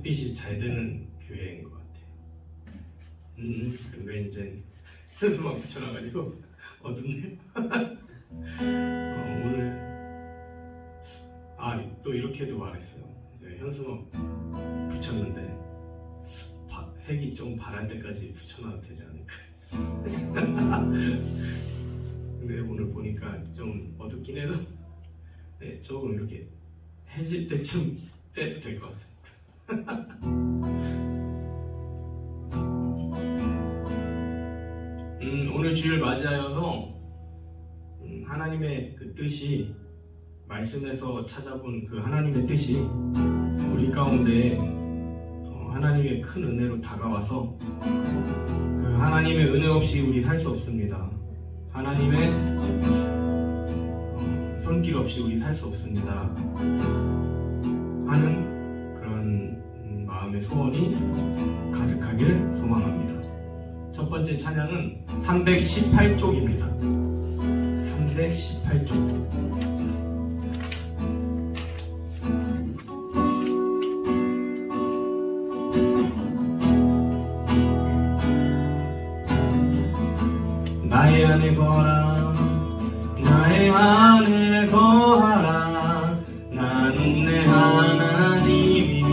햇빛이 잘 드는 교회인 것 같아요. 근데 이제 현수막 붙여놔가지고 어둡네요. 오늘 또 이렇게도 말했어요. 이제 현수막 붙였는데 색이 좀 바랄 때까지 붙여놔도 되지 않을까. 근데 오늘 보니까 좀 어둡긴 해도 네, 조금 이렇게 해질 때쯤 떼도 될 것 같아요. 오늘 주일 맞이하여서 하나님의 그 뜻이, 말씀에서 찾아본 그 하나님의 뜻이 우리 가운데 하나님의 큰 은혜로 다가와서 그 하나님의 은혜 없이 우리 살 수 없습니다. 하나님의 손길 없이 우리 살 수 없습니다 하는 그런 마음의 소원이 가득하길 소망합니다. 첫 번째 찬양은 318쪽입니다. 318쪽. 나의 안에 거하라, 나의 안에 거하라. 나는 내 하나님이니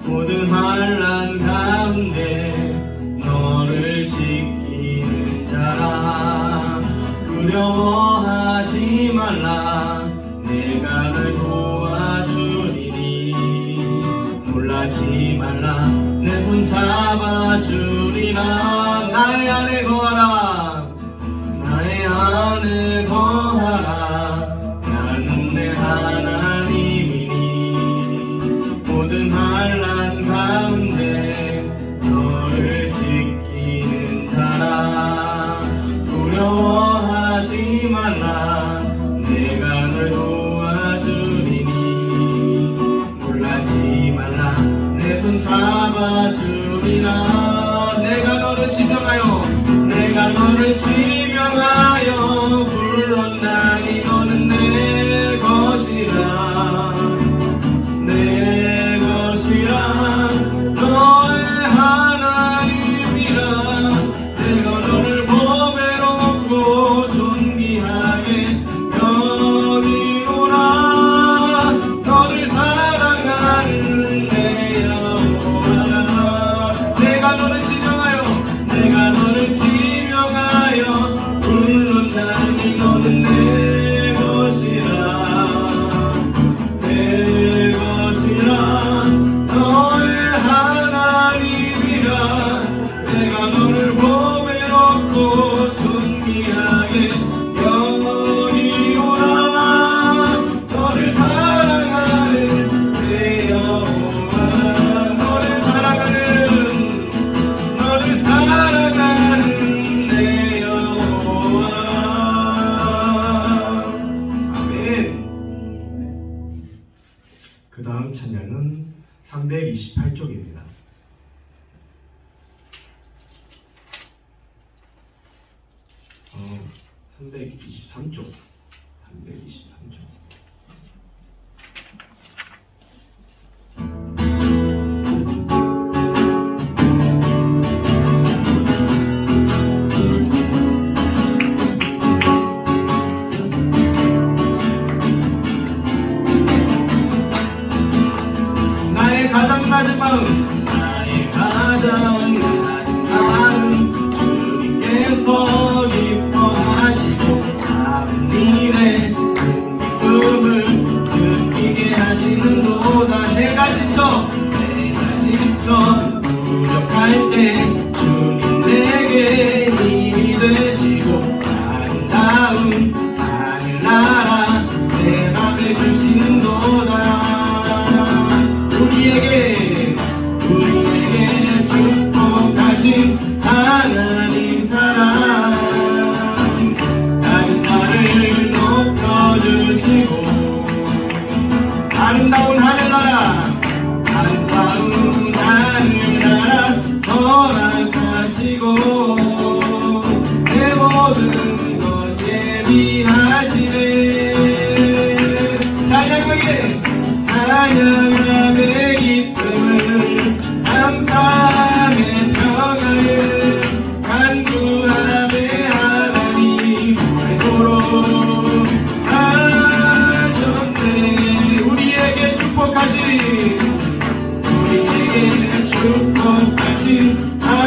모든 환난 가운데 너를 지키는 자라. 두려워하지 말라, 내가 널 도와주리니. 놀라지 말라, 내 손 잡아주리라. 나의 안에 거하라, 나의 안에 거하라. 나는 내 하나님이니 모든 환난 가운데 너를 지키는 자라. 두려워하지 말라, 내가 널 도와주리니. 놀라지 말라, 내 손 잡아주리라. 내가 너를 지명하여, 내가 너를 지명하여 불렀나니 너는 내 것이라. 내 것이라, 너의 하나님이라. 내가 너를 보배롭고 존귀하게 여기노라. 너를 사랑하는 내 여호와라. 내가 너를 지명하여, 내가 너를 지명하여 불렀나니 너는 내 것이라. 내 것이라, 너의 하나님이라. 내가 너를 보배롭고 존귀하게 여기노라. 너를 사랑하는 내 여호와. 너를 사랑하는 내 여호와. 아멘. 그 다음 찬양은 328쪽입니다. 323쪽. 323쪽. 나의 가장 낮은 마음, 나의 가장 낮은 마음, 주님께서 기뻐하시고 작은 일에 큰 기쁨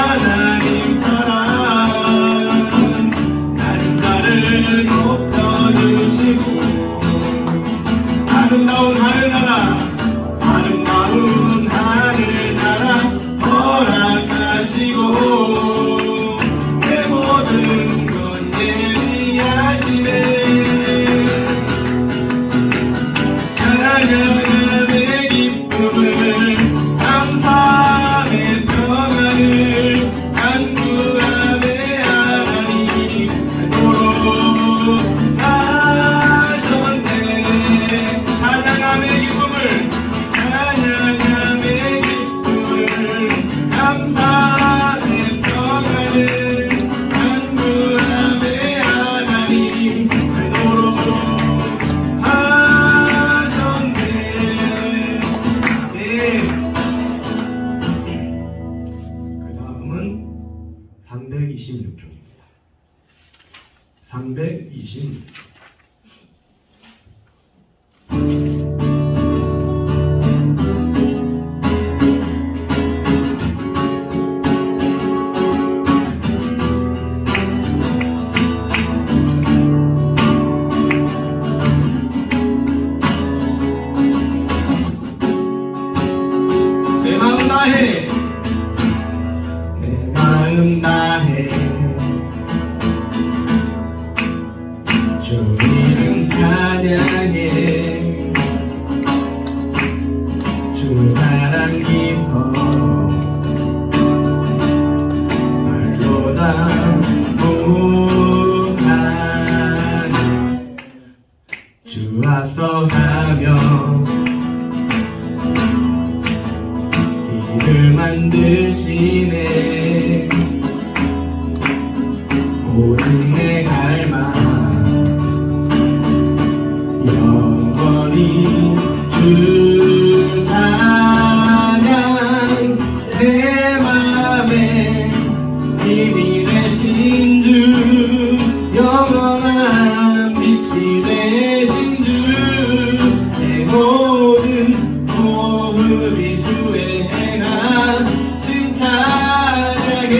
하나님 사랑 나를 높여주시고 아름다운 하늘나라 허락하시고 내 모든 건 예비하시네 찬양의 기쁨을 감사의 평안을 간구하네 하나님 도로 하셨네 찬양의 기쁨을 감사의 평안을 간구하네 하나님 도로 하셨네. 네. 그 다음은 326쪽입니다. 326. 내 마음 다해 주 이름 찬양해 주 사랑 깊어 말로 다 못하네 주 앞서가며 길을 만드시네 모든 내 갈망 영원히 주 찬양 내 맘에 힘이 되신 주 영원한 빛이 되신 주 내 모든 호흡이 주의 행한 칭찬하게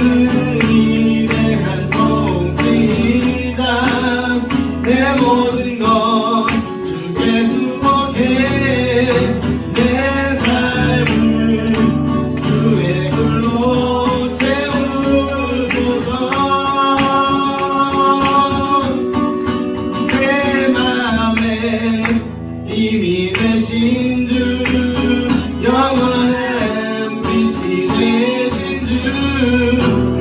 주님이 대한 통치이다 내 모든 것 주께 수복해 내 삶을 주의 불로 채우소서 내 맘에 힘이 되신 주 영원한 빛이 되신 주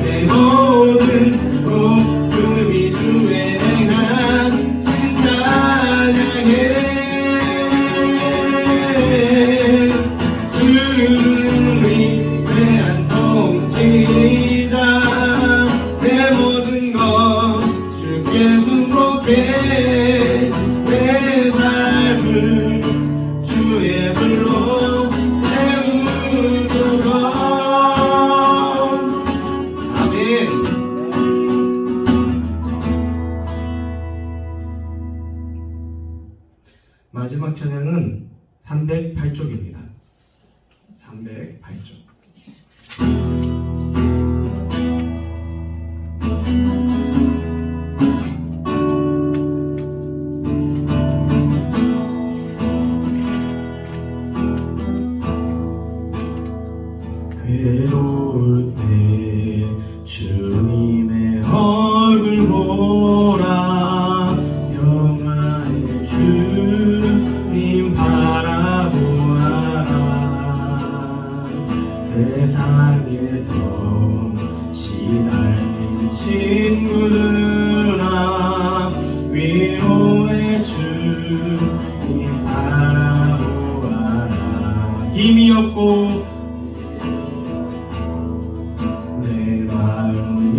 내 모든 복음이 주의 행한 칭찬하게 주님이 대한 통치자 내 모든 것 주께 수복해 내 삶을 주의 불로 채우소서 아멘. 마지막 찬양은 308쪽입니다. 308쪽. 괴로울 때 주님의 얼굴 보라 영화의 주님 바라보아라 세상에서 시달린 친구들아 위로의 주님 바라보아라 힘이 없고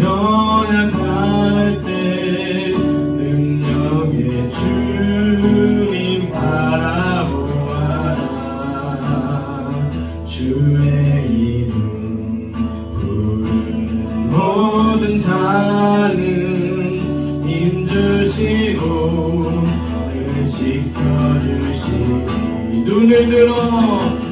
연약할 때 능력의 주님 바라보아라 주의 이름 부르는 모든 자는 힘주시고 늘 지켜주시니 눈을 들어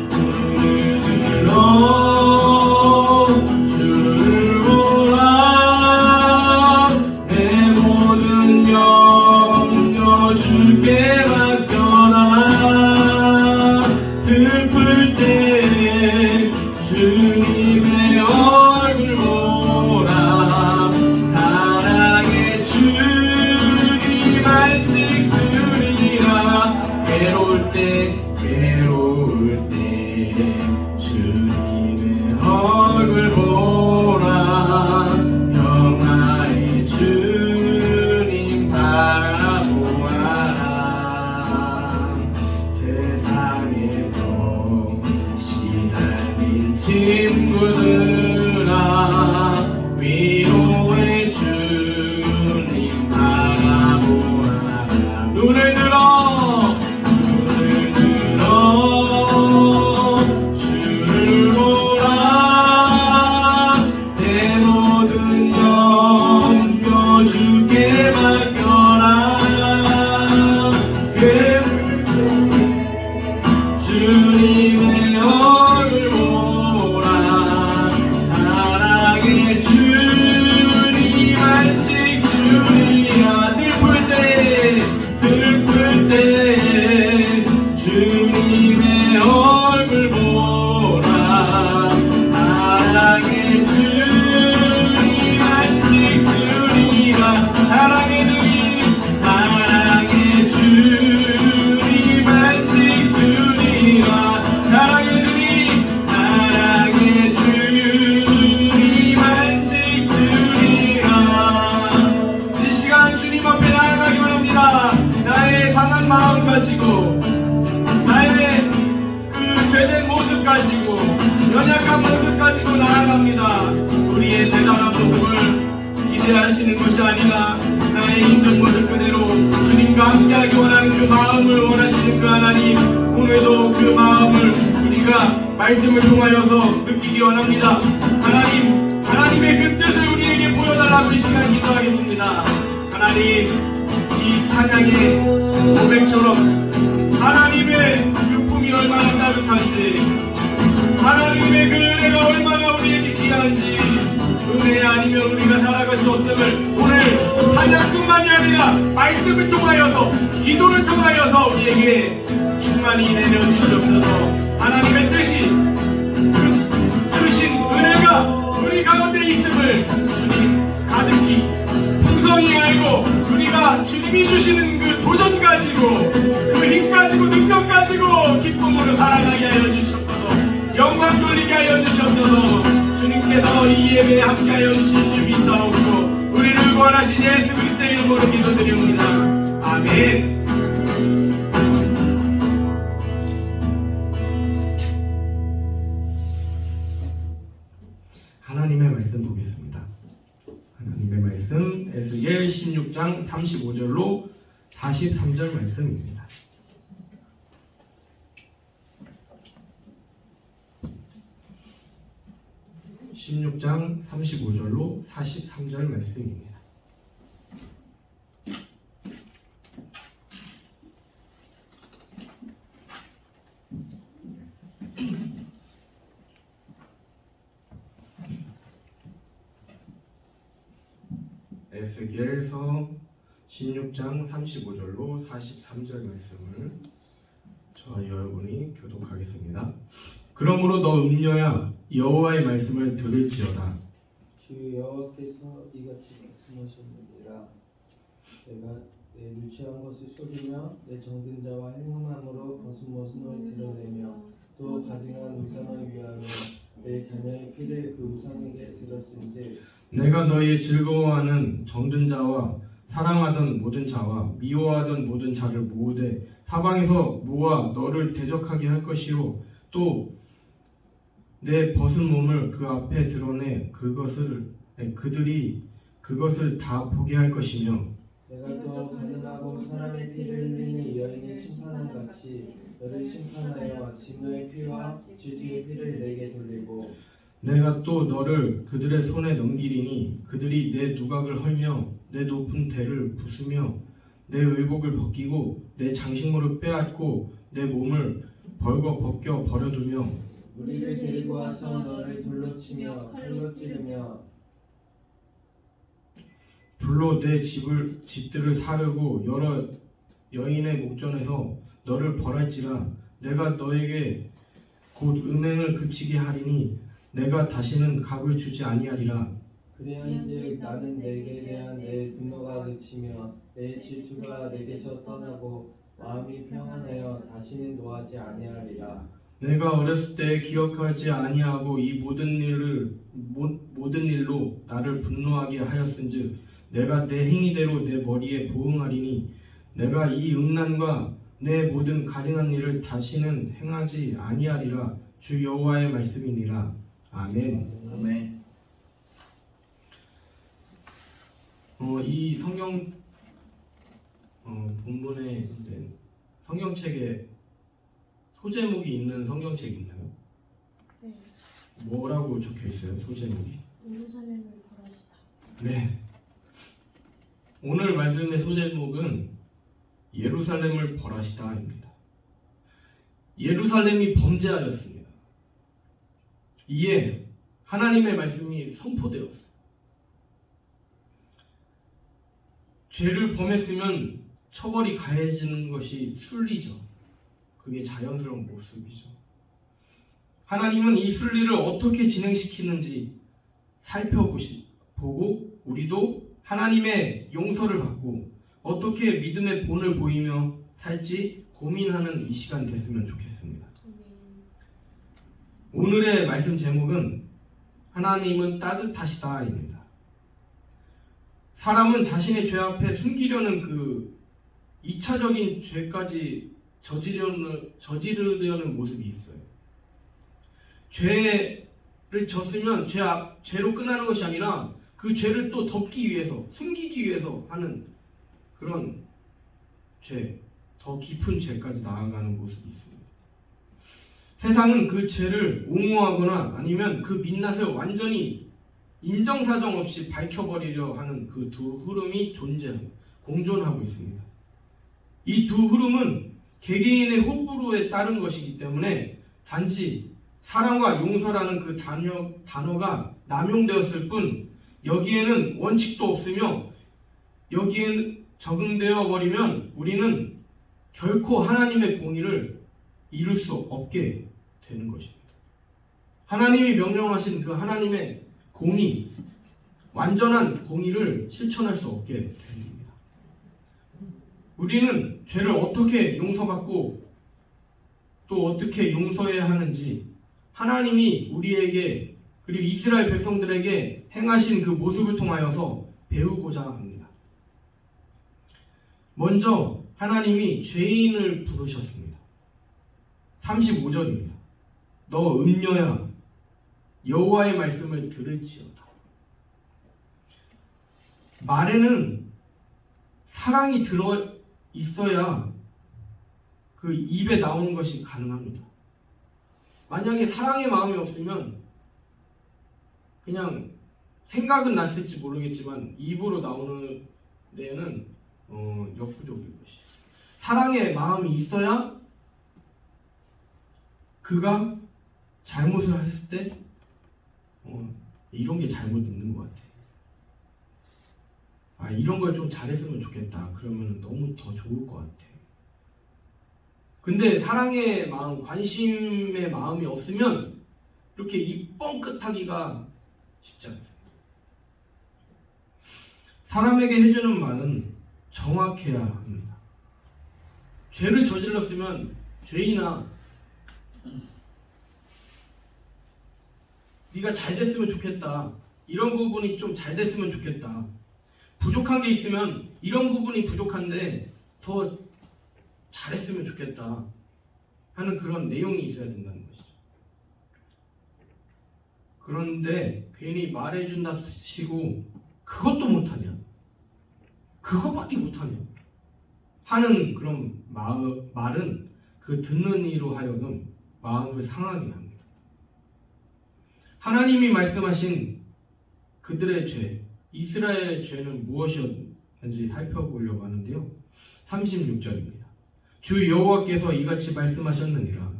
가지고 연약한 모습 가지고 나아갑니다. 우리의 대단한 모습을 기대하시는 것이 아니라 나의 인적 모습 그대로 주님과 함께하기 원하는 그 마음을 원하시는 그 하나님, 오늘도 그 마음을 우리가 말씀을 통하여서 느끼기 원합니다. 하나님의 그 뜻을 우리에게 보여달라고 이 시간 기도하겠습니다. 하나님, 이 찬양의 고백처럼 하나님의 그 품이 얼마나 따뜻한지, 하나님의 그 은혜가 얼마나 우리에게 귀한지, 은혜 아니면 우리가 살아갈 수 없음을 오늘 찬양뿐만이 아니라 말씀을 통하여서, 기도를 통하여서 우리에게 충만히 내려주시옵소서. 하나님의 뜻이, 그 크신 은혜가 우리 가운데 있음을 주님 가득히 풍성히 알고, 우리가 주님이 주시는 그 도전 가지고, 그 힘 가지고, 능력 가지고 기쁨으로 살아가게 하여 주시옵소서. 영광 돌리게 하여 주시옵소서. 주님께서 이 예배에 함께하여 주신 주 믿사옵고 우리를 구원하신 예수 그리스도의 이름으로 기도드립니다. 아멘. 하나님의 말씀 보겠습니다. 하나님의 말씀 에스겔 16장 35절로 43절 말씀입니다. 16장 35절로 43절 말씀입니다. 에스겔서 16장 35절로 43절 말씀을 저와 여러분이 교독하겠습니다. 그러므로 너 음녀야, 여호와의 말씀을 들을지어다. 주 여호와께서 이같이 말씀하셨느니라. 내가 내 누추한 것을 쏟으며 내 정든 자와 행음함으로 벗은 모습을 드러내며 또 가증한 우상을 위하여 내 자녀의 피를 그 우상에게 들었은지, 내가 너희 즐거워하는 정든 자와 사랑하던 모든 자와 미워하던 모든 자를 모으되 사방에서 모아 너를 대적하게 할 것이요, 또 내 벗은 몸을 그 앞에 드러내 그들이 그것을 다 보게 할 것이며, 내가 또 가늠하고 사람의 피를 흘리는 여인을 심판한 같이 너를 심판하여 진노의 피와 주주의 피를 내게 돌리고, 내가 또 너를 그들의 손에 넘기리니 그들이 내 누각을 헐며 내 높은 대를 부수며 내 의복을 벗기고 내 장식물을 빼앗고 내 몸을 벌거 벗겨 버려두며 우리를 데리고 와서 너를 돌로 치며 칼로 찌르며 불로 내 집들을 사르고 여러 여인의 목전에서 너를 벌할지라. 내가 너에게 곧 음행을 그치게 하리니 내가 다시는 값을 주지 아니하리라. 그리한즉 나는 내게 대한 내 분노가 그치며 내 질투가 내게서 떠나고 마음이 평안하여 다시는 노하지 아니하리라. 내가 어렸을 때 기억하지 아니하고 이 모든 일로 나를 분노하게 하였은즉 내가 내 행위대로 내 머리에 보응하리니 내가 이 음란과 내 모든 가증한 일을 다시는 행하지 아니하리라. 주 여호와의 말씀이니라. 아멘. 아멘. 이 성경 본문에 성경책에 소제목이 있는 성경책이 있나요? 네. 뭐라고 적혀 있어요? 소제목이? 예루살렘을 벌하시다. 네. 오늘 말씀의 소제목은 예루살렘을 벌하시다입니다. 예루살렘이 범죄하였습니다. 이에 하나님의 말씀이 선포되었어요. 죄를 범했으면 처벌이 가해지는 것이 순리죠. 그게 자연스러운 모습이죠. 하나님은 이 순리를 어떻게 진행시키는지 살펴보고 우리도 하나님의 용서를 받고 어떻게 믿음의 본을 보이며 살지 고민하는 이 시간 됐으면 좋겠습니다. 오늘의 말씀 제목은 하나님은 따뜻하시다입니다. 사람은 자신의 죄 앞에 숨기려는 그 2차적인 죄까지 저지르려는 모습이 있어요. 죄를 졌으면 죄로 끝나는 것이 아니라 그 죄를 또 덮기 위해서, 숨기기 위해서 하는 그런 죄, 더 깊은 죄까지 나아가는 모습이 있습니다. 세상은 그 죄를 옹호하거나 아니면 그 민낯을 완전히 인정사정 없이 밝혀버리려 하는 그 두 흐름이 공존하고 있습니다. 이 두 흐름은 개개인의 호불호에 따른 것이기 때문에 단지 사랑과 용서라는 그 단어가 남용되었을 뿐 여기에는 원칙도 없으며 여기에는 적응되어 버리면 우리는 결코 하나님의 공의를 이룰 수 없게 되는 것입니다. 하나님이 명령하신 그 하나님의 공의, 완전한 공의를 실천할 수 없게 됩니다. 우리는 죄를 어떻게 용서받고 또 어떻게 용서해야 하는지 하나님이 우리에게 그리고 이스라엘 백성들에게 행하신 그 모습을 통하여서 배우고자 합니다. 먼저 하나님이 죄인을 부르셨습니다. 35절입니다. 너 음녀야 여호와의 말씀을 들을지어다. 말에는 사랑이 들어 있어야 그 입에 나오는 것이 가능합니다. 만약에 사랑의 마음이 없으면 그냥 생각은 났을지 모르겠지만 입으로 나오는 데에는 역부족인 것이. 사랑의 마음이 있어야 그가 잘못을 했을 때 이런 게 잘못 있는 것 같아. 이런 걸 좀 잘했으면 좋겠다. 그러면 너무 더 좋을 것 같아. 근데 사랑의 마음, 관심의 마음이 없으면 이렇게 입 뻥끗하기가 쉽지 않습니다. 사람에게 해주는 말은 정확해야 합니다. 죄를 저질렀으면 죄인아 네가 잘 됐으면 좋겠다. 이런 부분이 좀 잘 됐으면 좋겠다. 부족한 게 있으면 이런 부분이 부족한데 더 잘했으면 좋겠다 하는 그런 내용이 있어야 된다는 것이죠. 그런데 괜히 말해준답시고 그것도 못하냐? 그것밖에 못하냐? 하는 그런 말은 그 듣는 이로 하여금 마음을 상하게 합니다. 하나님이 말씀하신 그들의 죄, 이스라엘의 죄는 무엇이었는지 살펴보려고 하는데요. 36절입니다. 주 여호와께서 이같이 말씀하셨느니라.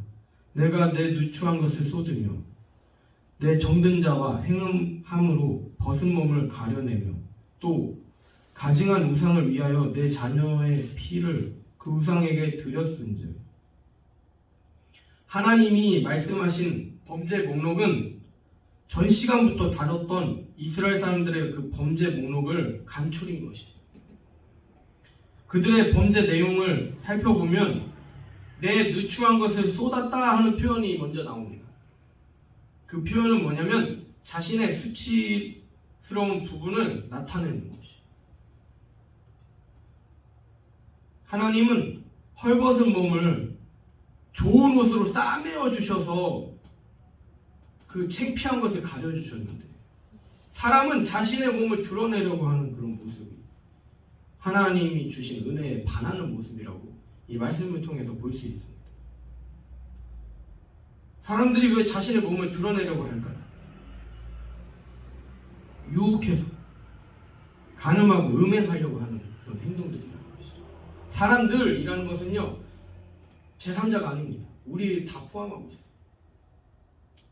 내가 내 누추한 것을 쏟으며 내 정든 자와 행음함으로 벗은 몸을 가려내며 또 가증한 우상을 위하여 내 자녀의 피를 그 우상에게 드렸은즉. 하나님이 말씀하신 범죄 목록은 전 시간부터 다뤘던 이스라엘 사람들의 그 범죄 목록을 간추린 것이죠. 그들의 범죄 내용을 살펴보면 내 누추한 것을 쏟았다 하는 표현이 먼저 나옵니다. 그 표현은 뭐냐면 자신의 수치스러운 부분을 나타내는 것이죠. 하나님은 헐벗은 몸을 좋은 옷으로 싸매어 주셔서 그 창피한 것을 가려주셨는데 사람은 자신의 몸을 드러내려고 하는 그런 모습이 하나님이 주신 은혜에 반하는 모습이라고 이 말씀을 통해서 볼 수 있습니다. 사람들이 왜 자신의 몸을 드러내려고 할까요? 유혹해서 간음하고 음행하려고 하는 그런 행동들이라는 것이죠. 사람들이라는 것은요 제3자가 아닙니다. 우리를 다 포함하고 있어요.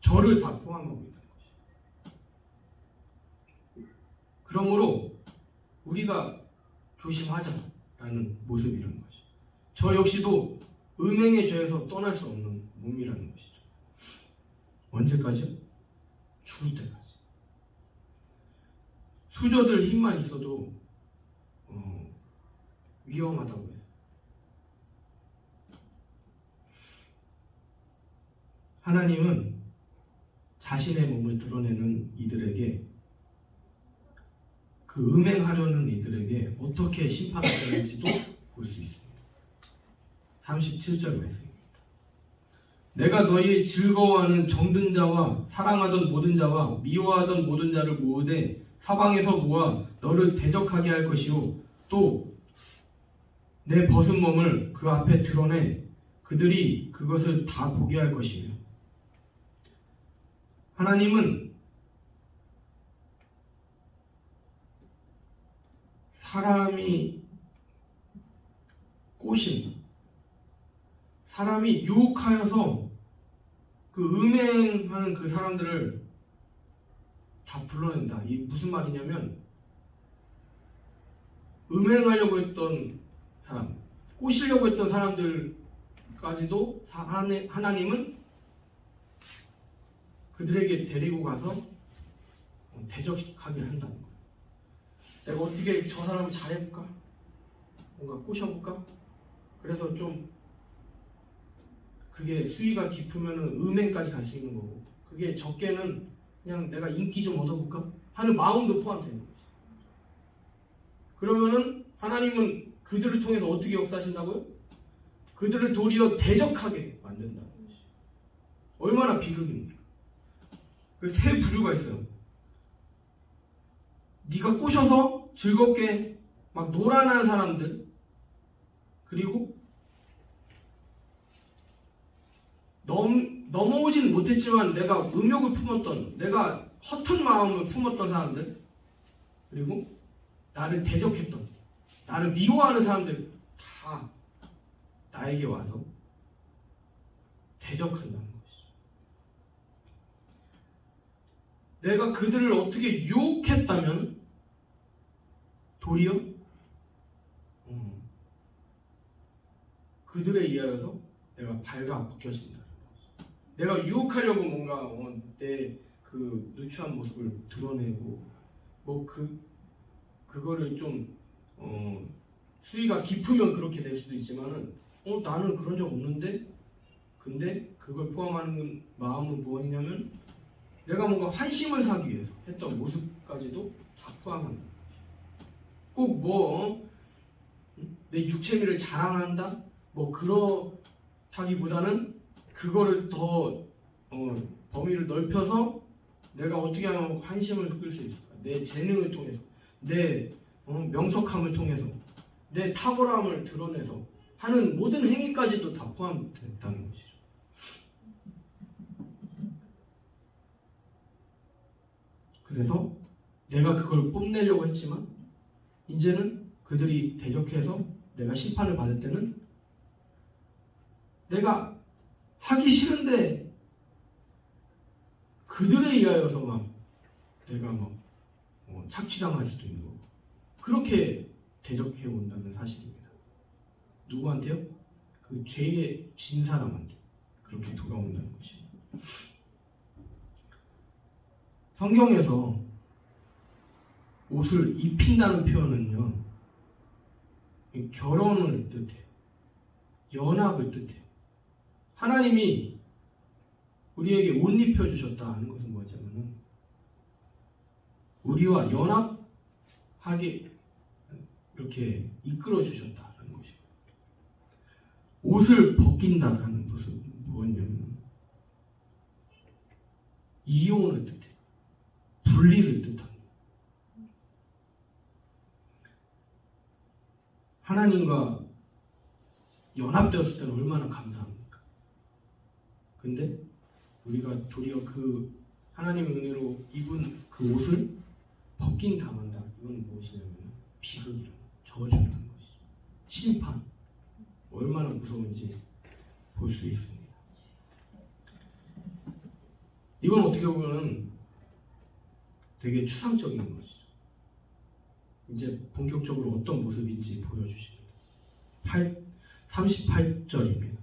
저를 다 포함하고 있다는 것이죠. 그러므로 우리가 조심하자라는 모습이라는 것이죠. 저 역시도 음행의 죄에서 떠날 수 없는 몸이라는 것이죠. 언제까지요? 죽을 때까지. 수저들 힘만 있어도 위험하다고 해요. 하나님은 자신의 몸을 드러내는 이들에게 그 음행하려는 이들에게 어떻게 심판하시는지도 볼 수 있습니다. 37절 말씀입니다. 내가 너희 즐거워하는 정든 자와 사랑하던 모든 자와 미워하던 모든 자를 모으되 사방에서 모아 너를 대적하게 할 것이요 또 내 벗은 몸을 그 앞에 드러내 그들이 그것을 다 보게 할 것이며. 하나님은 사람이 꼬신, 사람이 유혹하여서 그 음행하는 그 사람들을 다 불러낸다. 이 무슨 말이냐면 음행하려고 했던 사람, 꼬시려고 했던 사람들까지도 하나님은 그들에게 데리고 가서 대적하게 한다는 거예요. 내가 어떻게 저 사람을 잘해볼까? 뭔가 꼬셔볼까? 그래서 좀 그게 수위가 깊으면 음행까지 갈 수 있는 거고, 그게 적게는 그냥 내가 인기 좀 얻어볼까 하는 마음도 포함되는 거죠. 그러면은 하나님은 그들을 통해서 어떻게 역사하신다고요? 그들을 도리어 대적하게 만든다는 거죠. 얼마나 비극입니까? 그 세 부류가 있어요. 네가 꼬셔서 즐겁게 막 노란한 사람들, 그리고 넘어오진 못했지만 내가 음욕을 품었던, 내가 허튼 마음을 품었던 사람들, 그리고 나를 대적했던, 나를 미워하는 사람들 다 나에게 와서 대적한다는 것이죠. 내가 그들을 어떻게 유혹했다면 도리어 그들에 의하여서 내가 발가 벗겨진다. 내가 유혹하려고 뭔가 내 그 누추한 모습을 드러내고 뭐 그거를 좀 수위가 깊으면 그렇게 될 수도 있지만은 나는 그런 적 없는데, 근데 그걸 포함하는 마음은 무엇이냐면 내가 뭔가 환심을 사기 위해서 했던 모습까지도 다 포함한다. 꼭 뭐 내 육체미를 자랑한다 뭐 그렇다기보다는 그거를 더 범위를 넓혀서 내가 어떻게 하면 환심을 끌 수 있을까? 내 재능을 통해서, 내 명석함을 통해서, 내 탁월함을 드러내서 하는 모든 행위까지도 다 포함됐다는 것이죠. 그래서 내가 그걸 뽐내려고 했지만 이제는 그들이 대적해서 내가 심판을 받을 때는 내가 하기 싫은데 그들에 의하여서 막 내가 막 착취당할 수도 있는 거고, 그렇게 대적해 온다는 사실입니다. 누구한테요? 그 죄에 진 사람한테 그렇게 돌아온다는 것입니다. 성경에서 옷을 입힌다는 표현은요, 결혼을 뜻해요. 연합을 뜻해요. 하나님이 우리에게 옷 입혀주셨다 하는 것은 뭐냐면은 우리와 연합하게 이렇게 이끌어 주셨다는 것이에요. 옷을 벗긴다라는 것은 뭐냐면 이혼을 뜻해요. 분리를 뜻합니다. 하나님과 연합되었을 때는 얼마나 감사합니까? 근데 우리가 도리어 그 하나님의 은혜로 입은 그 옷을 벗긴 당한다. 이건 무엇이냐면 비극이라는, 저주라는 것이죠. 심판. 얼마나 무서운지 볼 수 있습니다. 이건 어떻게 보면 되게 추상적인 것이죠. 이제 본격적으로 어떤 모습인지 보여주십니다. 38절입니다.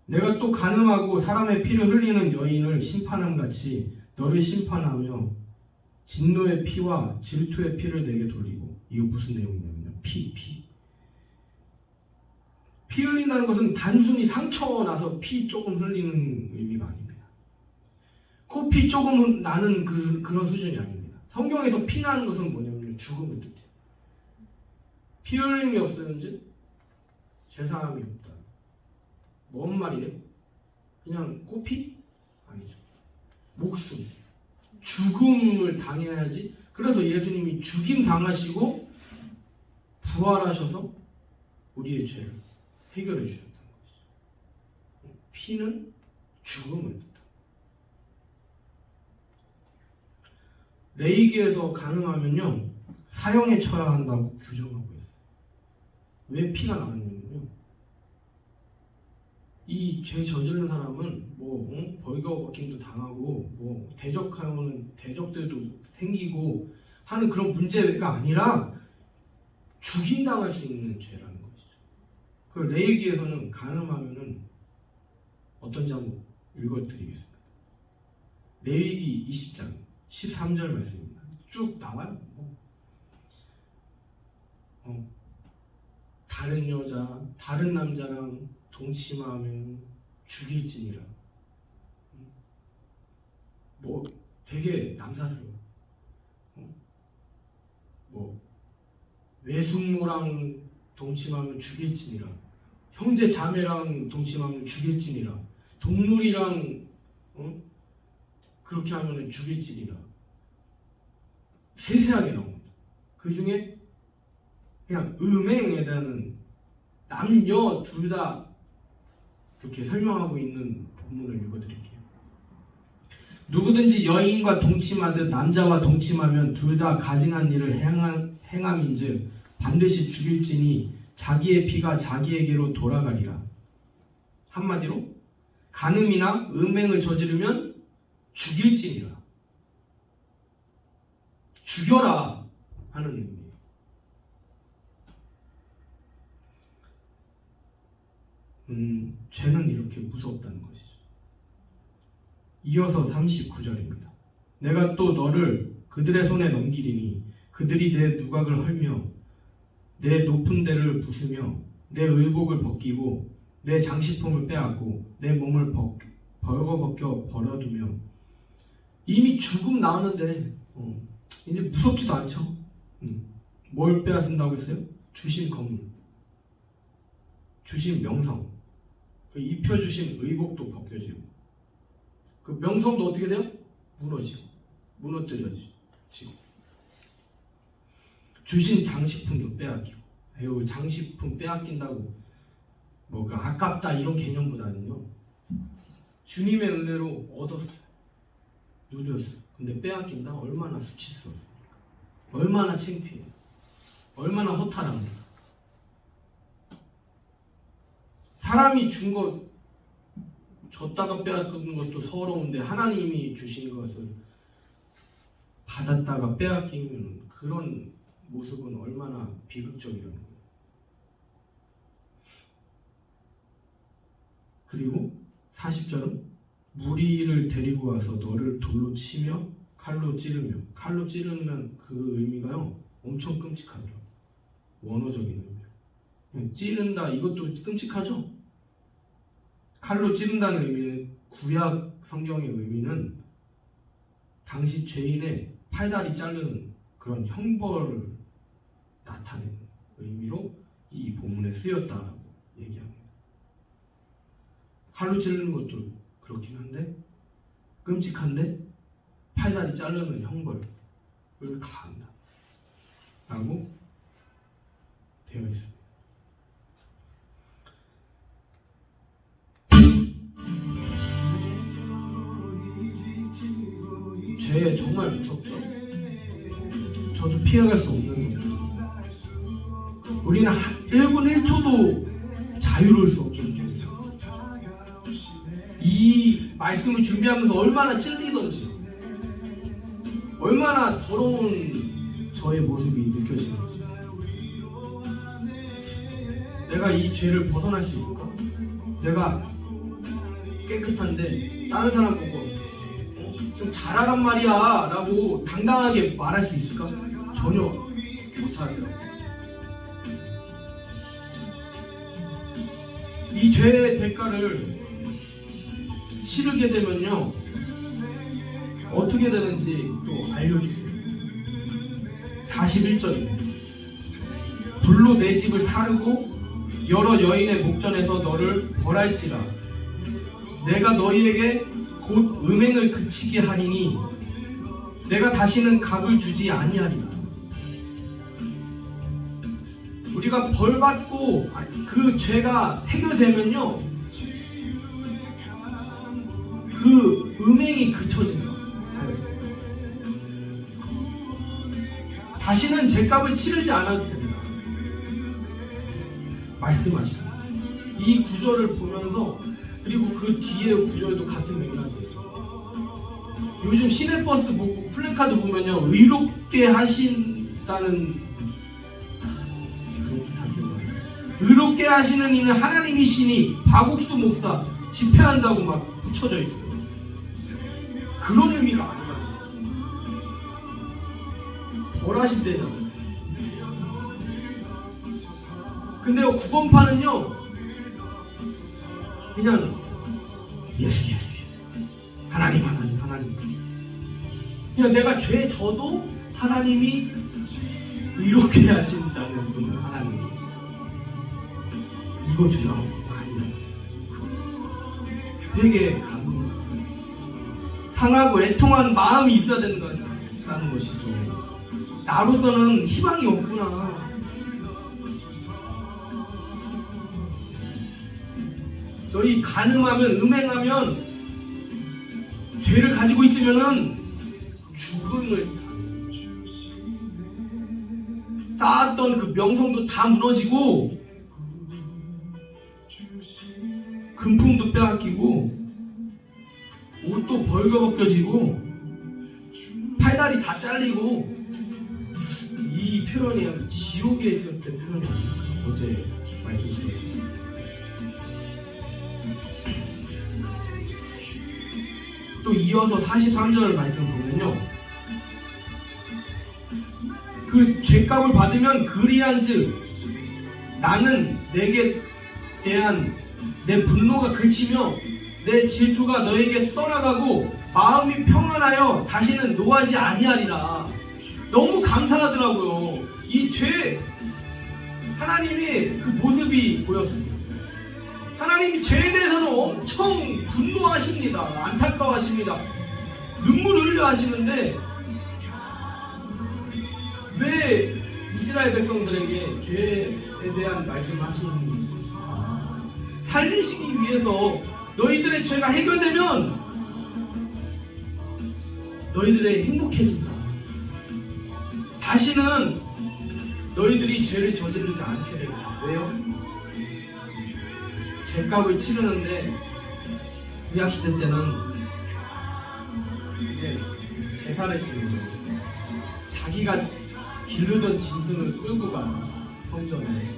내가 또 간음하고 사람의 피를 흘리는 여인을 심판함 같이 너를 심판하며 진노의 피와 질투의 피를 내게 돌리고. 이거 무슨 내용이냐면요, 피 흘린다는 것은 단순히 상처 나서 피 조금 흘리는 의미가 아닙니다. 코피 조금 나는 그런 수준이 아닙니다. 성경에서 피 나는 것은 뭐냐면 죽음을 뜻해요. 피 흘림이 없으면 제사함이 없다. 뭔 말이에요? 그냥 꽃피? 아니죠. 목숨, 죽음을 당해야지. 그래서 예수님이 죽임 당하시고 부활하셔서 우리의 죄를 해결해 주셨다는 것이죠. 피는 죽음을 뜻합니다. 레위기에서 가능하면요 사형에 처해야 한다고 규정하고 있어요. 왜 피가 나왔냐면요, 이 죄 저지른 사람은 벌거벗김도 당하고 대적하면 대적들도 생기고 하는 그런 문제가 아니라 죽임당할 수 있는 죄라는 것이죠. 그 레위기에서는 가늠하면은 어떤지 한번 읽어드리겠습니다. 레위기 20장 13절 말씀입니다. 쭉 나와요. 다른 여자, 다른 남자랑 동침하면 죽일지니라. 되게 남사스러워. 외숙모랑 동침하면 죽일지니라. 형제 자매랑 동침하면 죽일지니라. 동물이랑 그렇게 하면 죽일지니라. 세세하게 나옵니다. 그 중에 그냥 음행에 대한 남녀 둘 다 이렇게 설명하고 있는 본문을 읽어드릴게요. 누구든지 여인과 동침하듯 남자와 동침하면 둘 다 가증한 일을 행함인즉 반드시 죽일지니 자기의 피가 자기에게로 돌아가리라. 한마디로 간음이나 음행을 저지르면 죽일지니라. 죽여라 하는 의미예요. 죄는 이렇게 무섭다는 것이죠. 이어서 39절입니다. 내가 또 너를 그들의 손에 넘기리니 그들이 내 누각을 헐며 내 높은 데를 부수며 내 의복을 벗기고 내 장식품을 빼앗고 내 몸을 벌거벗겨 버려두며. 이미 죽음 나오는데 이제 무섭지도 않죠. 뭘 빼앗는다고 했어요? 주신 건물, 주신 명성, 입혀주신 의복도 벗겨지고, 그 명성도 어떻게 돼요? 무너뜨려지고, 주신 장식품도 빼앗기고. 에휴, 장식품 빼앗긴다고 그 아깝다 이런 개념보다는요, 주님의 은혜로 얻었어요, 누렸어요. 근데 빼앗긴다? 얼마나 수치스러워요, 얼마나 창피해요, 얼마나 허탈합니까? 사람이 준 거 줬다가 빼앗기는 것도 서러운데 하나님이 주신 것을 받았다가 빼앗기는 그런 모습은 얼마나 비극적이라는 거예요. 그리고 40절은 무리를 데리고 와서 너를 돌로 치며 칼로 찌르며. 칼로 찌르는 그 의미가요 엄청 끔찍하더라고요. 원어적인 의미. 찌른다 이것도 끔찍하죠. 칼로 찌른다는 의미는, 구약 성경의 의미는 당시 죄인의 팔다리 자르는 그런 형벌을 나타내는 의미로 이 본문에 쓰였다라고 얘기합니다. 칼로 찌르는 것도 그렇긴 한데 끔찍한데 팔다리 자르는 형벌을 가한다 라고 되어 있습니다. 죄 정말 무섭죠. 저도 피해갈 수 없는 거예요. 우리는 1분 1초도 자유로울 수 없죠. 이 말씀을 준비하면서 얼마나 찔리던지, 얼마나 더러운 저의 모습이 느껴지는지. 내가 이 죄를 벗어날 수 있을까? 내가 깨끗한데 다른 사람 보고 좀 잘하란 말이야 라고 당당하게 말할 수 있을까? 전혀 못하더라고요. 이 죄의 대가를 치르게 되면요 어떻게 되는지 또 알려주세요. 41절입니다. 불로 내 집을 사르고 여러 여인의 목전에서 너를 벌할지라. 내가 너희에게 곧 음행을 그치게 하리니 내가 다시는 값을 주지 아니하리라. 우리가 벌받고 그 죄가 해결되면요, 그 음행이 그쳐진다. 다시는 죄값을 치르지 않아도 된다. 말씀하시고 이 구절을 보면서, 그리고 그 뒤에 구절도 같은 맥락이에요. 요즘 시내버스 보고 플래카드 보면요, 의롭게 하신다는, 그것도 다 기억나요. 의롭게 하시는 이는 하나님이시니 박옥수 목사 집회한다고 막 붙여져 있어요. 그런 의미가 아니라 벌하신대잖아요. 근데 구원파는요, 그냥 예수 하나님 그냥 내가 죄 져도 하나님이 의롭게 하신다는 분은 하나님이지. 이거 주장 아니야. 되게 감동받았어요. 상하고 애통한 마음이 있어야 된다는 것이죠. 나로서는 희망이 없구나. 너희 간음하면, 음행하면, 죄를 가지고 있으면은 죽음을, 쌓았던 그 명성도 다 무너지고, 금품도 빼앗기고, 옷도 벌거벗겨지고, 팔다리 다 잘리고. 이 표현이 지옥에 있을 때 표현이 아닙니까? 어제 말씀드렸죠. 또 이어서 43절 말씀 보면요, 그 죄값을 받으면 그리한즉 나는 내게 대한 내 분노가 그치며 내 질투가 너에게서 떠나가고 마음이 평안하여 다시는 노하지 아니하리라. 너무 감사하더라고요. 이 죄, 하나님의 그 모습이 보였습니다. 하나님이 죄에 대해서는 엄청 분노하십니다. 안타까워하십니다. 눈물을 흘려 하시는데, 왜 이스라엘 백성들에게 죄에 대한 말씀을 하시는지, 살리시기 위해서 너희들의 죄가 해결되면 너희들의 행복해진다. 다시는 너희들이 죄를 저지르지 않게 된다. 왜요? 죄값을 치르는데, 구약시대 때는 이제 제사를 지내죠. 자기가 기르던 짐승을 끌고 가요. 성전에,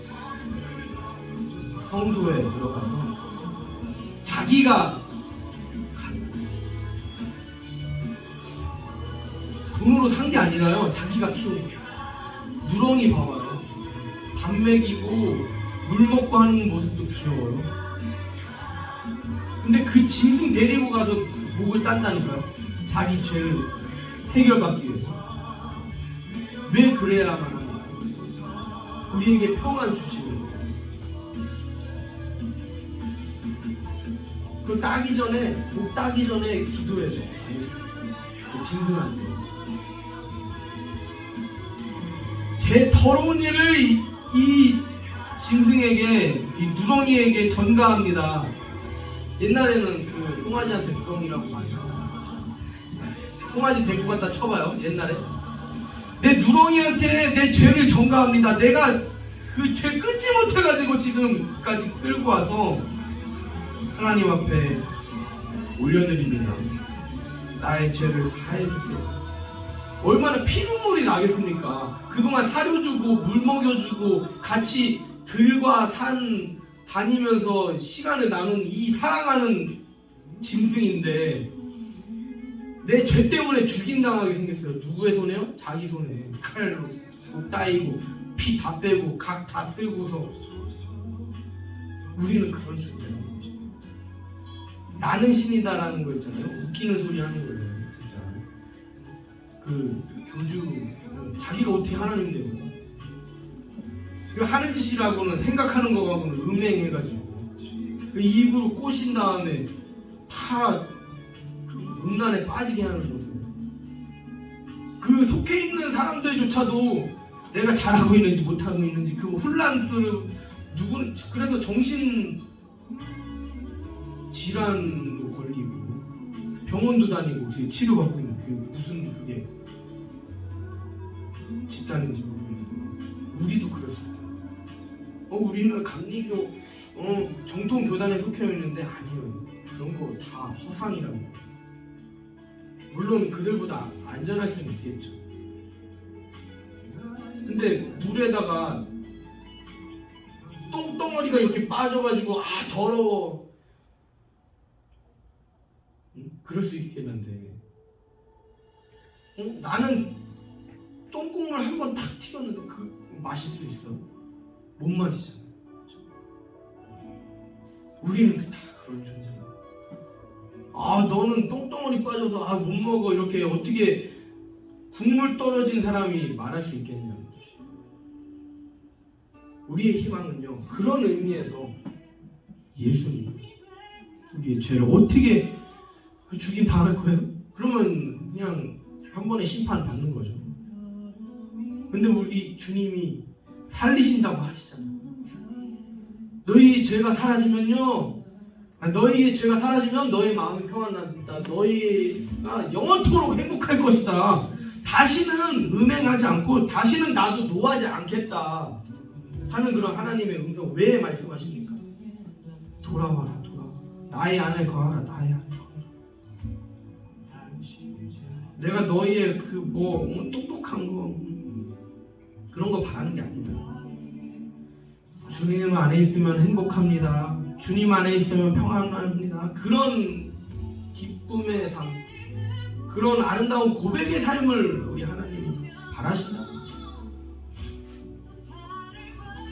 성소에 들어가서 자기가 돈으로 산 게 아니라요, 자기가 키운 거예요. 누렁이 봐봐요. 밥 먹이고 물 먹고 하는 모습도 귀여워요. 근데 그 짐승 데리고 가서 목을 딴다니까요. 자기 죄를 해결받기 위해서. 왜 그래야만 합니까? 우리에게 평안 주시는 거예요. 그 따기 전에, 목 따기 전에 기도해야 돼요. 그 짐승한테. 제 더러운 일을 이 짐승에게, 이 누렁이에게 전가합니다. 옛날에는 그 송아지한테 누렁이라고 많이 하잖아요. 송아지 데리고 갔다 쳐봐요. 옛날에 내 누렁이한테 내 죄를 전가합니다. 내가 그 죄 끊지 못해가지고 지금까지 끌고 와서 하나님 앞에 올려드립니다. 나의 죄를 사해주세요. 얼마나 피눈물이 나겠습니까? 그동안 사료주고 물 먹여주고 같이 들과 산 다니면서 시간을 나눈 이 사랑하는 짐승인데 내 죄 때문에 죽임당하게 생겼어요. 누구의 손에요? 자기 손에. 칼로 따이고 피 다 빼고 각 다 떼고서. 우리는 그런 존재라는 거죠. 나는 신이다라는 거 있잖아요. 웃기는 소리 하는 거예요. 진짜 그 교주 자기가 어떻게 하나님 되고 하는 짓이라고는 생각하는 거하고는 음행해가지고 그 입으로 꼬신 다음에 다 음란에 빠지게 하는 거죠. 그 속해 있는 사람들조차도 내가 잘하고 있는지 못하고 있는지 그 혼란스러워 누구는 그래서 정신 질환으로 걸리고 병원도 다니고 그 치료받고 있는 그 무슨 그게 집단인지 모르겠어요. 우리도 그럴 수 있다. 우리는 감리교 정통 교단에 속해 있는데 아니요. 그런 거 다 허상이라고. 물론 그들보다 안전할 수는 있겠죠. 근데 물에다가 똥덩어리가 이렇게 빠져가지고 더러워. 그럴 수 있겠는데 나는 똥국물 한 번 탁 튀겼는데 마실 수 있어? 못 마시잖아. 우리는 다 그런 존재야. 너는 똥덩어리 빠져서 못 먹어 이렇게 어떻게 국물 떨어진 사람이 말할 수 있겠냐는 거지. 우리의 희망은요 그런 의미에서 예수님 우리의 죄를 어떻게 죽임 당할 거예요? 그러면 그냥 한 번에 심판 받는 거죠. 근데 우리 주님이 살리신다고 하시잖아요. 너희 죄가 사라지면요, 너희의 죄가 사라지면 너희 마음이 평안합니다. 너희가 영원토록 행복할 것이다. 다시는 음행하지 않고 다시는 나도 노하지 않겠다 하는 그런 하나님의 음성. 왜 말씀하십니까? 돌아와라, 돌아와. 나의 안에 거하라, 나의 안에 거하라. 내가 너희의 똑똑한 거 그런 거 바라는 게 아니다. 주님 안에 있으면 행복합니다. 주님 안에 있으면 평안합니다. 그런 기쁨의 삶, 그런 아름다운 고백의 삶을 우리 하나님이 바라신다.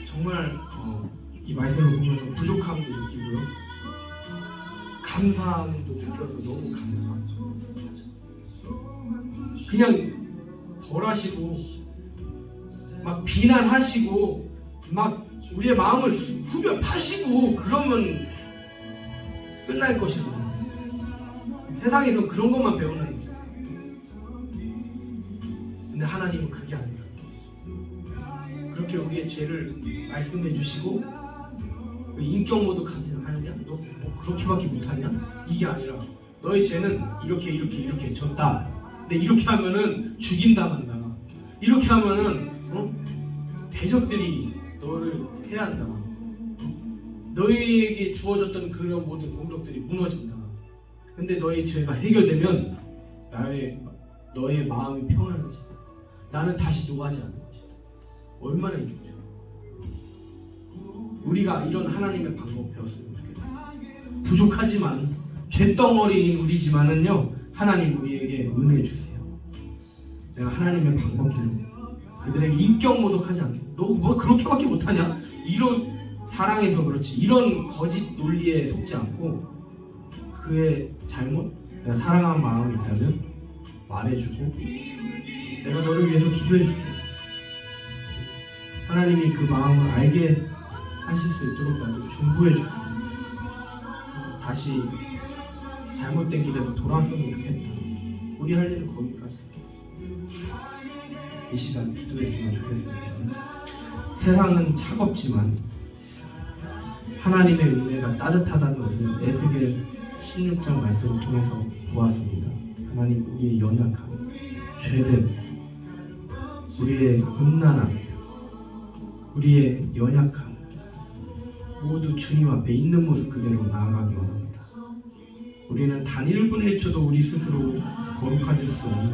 정말 이 말씀을 보면서 부족함도 느끼고요, 감사함도 느껴서 너무 감사하죠. 그냥 벌하시고 막 비난하시고 막 우리의 마음을 후벼 파시고 그러면 끝날 것이거든요. 세상에서 그런 것만 배우는. 근데 하나님은 그게 아니라 그렇게 우리의 죄를 말씀해 주시고 인격 모독하느냐, 너 뭐 그렇게밖에 못하냐? 이게 아니라 너의 죄는 이렇게 졌다. 근데 이렇게 하면은 죽임당한다. 이렇게 하면은 대적들이 너를 해야 한다. 너희에게 주어졌던 그런 모든 공덕들이 무너진다. 근데 너의 죄가 해결되면 너의 마음이 평안해진다. 나는 다시 노하지 않을 것이다. 얼마나 이기죠. 우리가 이런 하나님의 방법 배웠으면 좋겠어요. 부족하지만 죄덩어리인 우리지만은요, 하나님 우리에게 은혜 주세요. 내가 하나님의 방법대로 그들에게 인격 모독하지 않게. 너 뭐 그렇게밖에 못하냐? 이런 사랑해서 그렇지. 이런 거짓 논리에 속지 않고 그의 잘못, 내가 사랑하는 마음이 있다면 말해주고 내가 너를 위해서 기도해줄게. 하나님이 그 마음을 알게 하실 수 있도록 나도 중보해줄게. 다시 잘못된 길에서 돌아왔으면 좋겠다. 우리 할 일은 거기까지. 이 시간 기도했으면 좋겠습니다. 세상은 차갑지만 하나님의 은혜가 따뜻하다는 것을 에스겔 16장 말씀을 통해서 보았습니다. 하나님, 우리의 연약함, 죄됨, 우리의 음란함, 우리의 연약함 모두 주님 앞에 있는 모습 그대로 나아가기 원합니다. 우리는 단 1분 1초도 우리 스스로 거룩해질 수 없는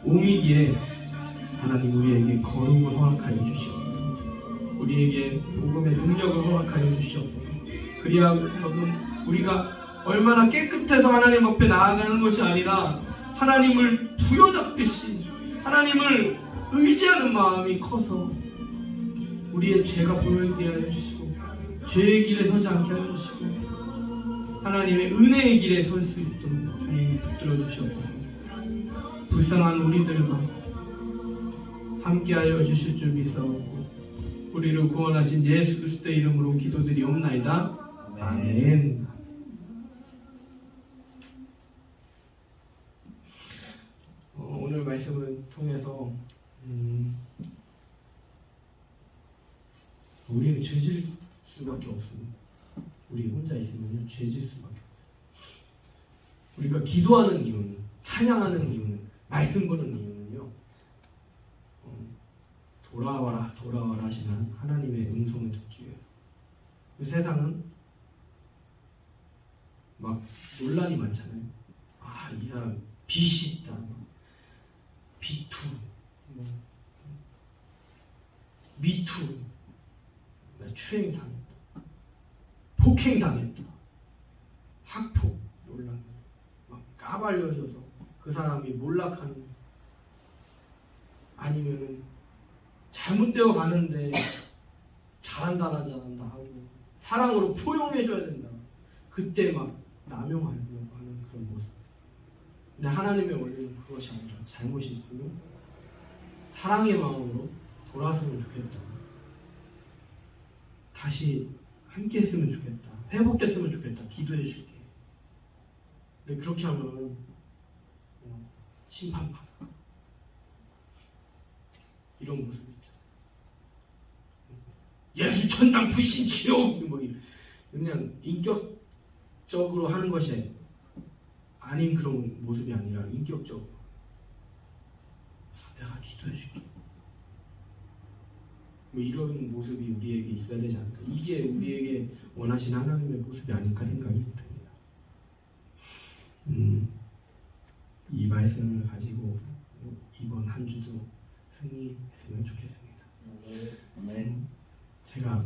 옹이기에 하나님 우리에게 거룩을 허락하여 주시옵소서. 우리에게 복음의 능력을 허락하여 주시옵소서. 그리하여금 우리가 얼마나 깨끗해서 하나님 앞에 나아가는 것이 아니라 하나님을 부여잡듯이 하나님을 의지하는 마음이 커서 우리의 죄가 보이게 하여 주시고 죄의 길에 서지 않게 하여 주시고 하나님의 은혜의 길에 설 수 있도록 주님 붙들어 주시옵소서. 불쌍한 우리들과 함께하여 주실 줄 믿사옵고 우리를 구원하신 예수 그리스도의 이름으로 기도드리옵나이다. 아멘. 말씀을 통해서 우리는 죄질 수밖에 없습니다. 우리 혼자 있으면 죄질 수밖에 없어요. 우리가 기도하는 이유는, 찬양하는 이유는, 말씀 보는 이유는요, 돌아와라 돌아와라 하시는 하나님의 음성을 듣기 위해요. 그 세상은 막 논란이 많잖아요. 아, 이 사람 빚이 있다, 비투, 미투, 추행 당했다, 폭행 당했다, 학폭 논란, 막 까발려져서 그 사람이 몰락하는, 아니면은 잘못되어 가는데 잘한다 잘한다 하고 사랑으로 포용해줘야 된다. 그때 막 남용하려고 하는 그런 모습. 근데 하나님의 원리는 그것이 아니라, 잘못이 있으면 사랑의 마음으로 돌아왔으면 좋겠다. 다시 함께 했으면 좋겠다. 회복됐으면 좋겠다. 기도해 줄게. 근데 그렇게 하면 심판받아. 이런 모습이 있잖아. 예수 천당 불신 지옥, 뭐 그냥 인격적으로 하는 것이 아닌 그런 모습이 아니라 인격적으로 내가 기도해 줄게. 뭐 이런 모습이 우리에게 있어야 되지 않을까. 이게 우리에게 원하시는 하나님의 모습이 아닐까 생각이 듭니다. 이 말씀을 가지고 이번 한 주도 승리했으면 좋겠습니다. 제가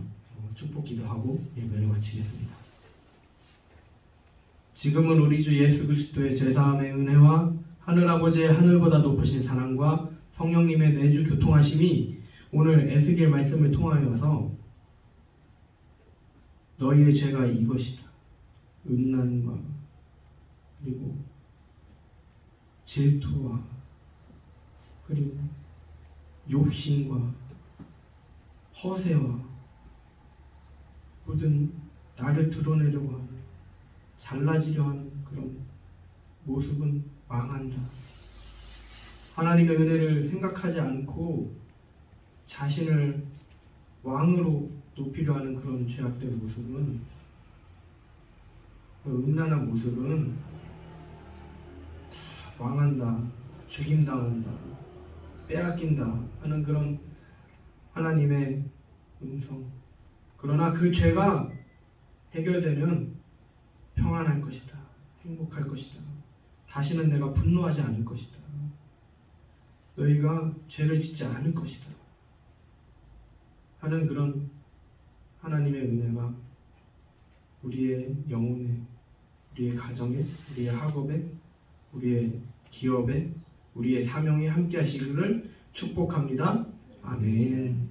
축복 기도하고 예배를 마치겠습니다. 지금은 우리 주 예수 그리스도의 제사함의 은혜와 하늘 아버지의 하늘보다 높으신 사랑과 성령님의 내주 교통하심이 오늘 에스겔 말씀을 통하여서 너희의 죄가 이것이다, 음란과 그리고 질투와 그리고 욕심과 허세와 모든 나를 드러내려고 하는, 잘나지려 하는 그런 모습은 망한다. 하나님의 은혜를 생각하지 않고 자신을 왕으로 높이려 하는 그런 죄악된 모습은, 그 음란한 모습은 다 망한다, 죽임당한다, 빼앗긴다 하는 그런 하나님의 음성. 그러나 그 죄가 해결되면 평안할 것이다, 행복할 것이다, 다시는 내가 분노하지 않을 것이다, 너희가 죄를 짓지 않을 것이다 하는 그런 하나님의 은혜가 우리의 영혼에, 우리의 가정에, 우리의 학업에, 우리의 기업에, 우리의 사명에 함께 하시기를 축복합니다. 아멘.